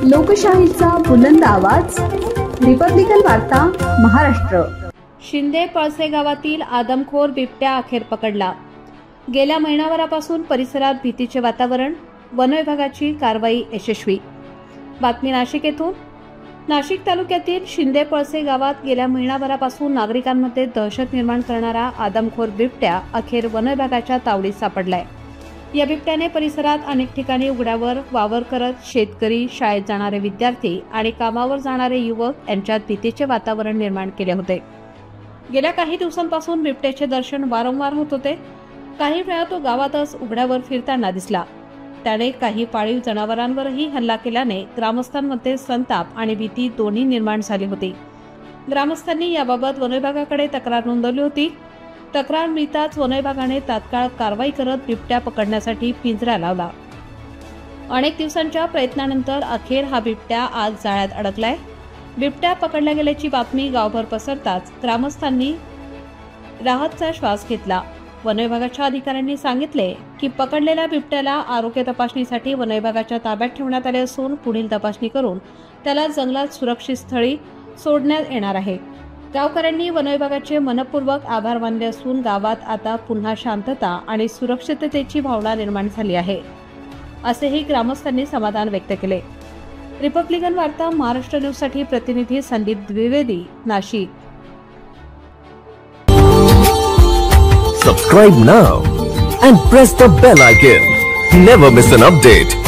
लोकशाहीचा बुलंद आवाज, रिपब्लिकन वार्ता महाराष्ट्र। शिंदे पळसे गावातील आदमखोर बिबट्या अखेर पकडला। गेल्या महिनाभरापासून परिसरात भीतीचे वातावरण, वन विभागाची कारवाई यशस्वी। बातमी नाशिक येथून। नाशिक तालुक्यातील शिंदे पळसे गावात गेल्या महिनाभरापासून नागरिकांमध्ये दहशत निर्माण करणारा आदमखोर बिबट्या अखेर वन विभागाच्या तावडीत सापडलाय। या बिबट्याने परिसरात अनेक ठिकाणी उघड्यावर वावर करत शेतकरी, शाळेत जाणारे विद्यार्थी आणि कामावर जाणारे युवक यांच्यात भीतीचे वातावरण निर्माण केले होते। गेल्या काही दिवसांपासून बिबट्याचे दर्शन वारंवार होत होते। काही वेळा तो गावातच उघड्यावर फिरताना दिसला। त्याने काही पाळीव जनावरांवरही हल्ला केल्याने ग्रामस्थांमध्ये संताप आणि भीती दोन्ही निर्माण झाली होती। ग्रामस्थांनी याबाबत वन विभागाकडे तक्रार नोंदवली होती। तक्रार मिळताच वन विभागाने तात्काळ कारवाई करत बिबट्या पकडण्यासाठी पिंजरा लावला। अनेक दिवसांच्या प्रयत्नानंतर अखेर हा बिबट्या आज जाळ्यात अडकलाय। बिबट्या पकडला गेल्याची बातमी गावभर पसरताच ग्रामस्थांनी राहतचा श्वास घेतला। वन विभागाच्या अधिकाऱ्यांनी सांगितले की पकडलेल्या बिबट्याला आरोग्य तपासणीसाठी वन विभागाच्या ताब्यात ठेवण्यात आले असून पुढील तपासणी करून त्याला जंगलात सुरक्षित स्थळी सोडण्यात येणार आहे। गावकऱ्यांनी वन विभागाचे मनपूर्वक आभार मानले असून गावात आता पुन्हा शांतता आणि सुरक्षिततेची भावना निर्माण झाली आहे, असेही ग्रामस्थांनी समाधान व्यक्त केले। रिपब्लिकन वार्ता महाराष्ट्र न्यूज साठी प्रतिनिधी Sandeep Dwivedi, Nashik. Subscribe now and press the bell icon. Never miss an update.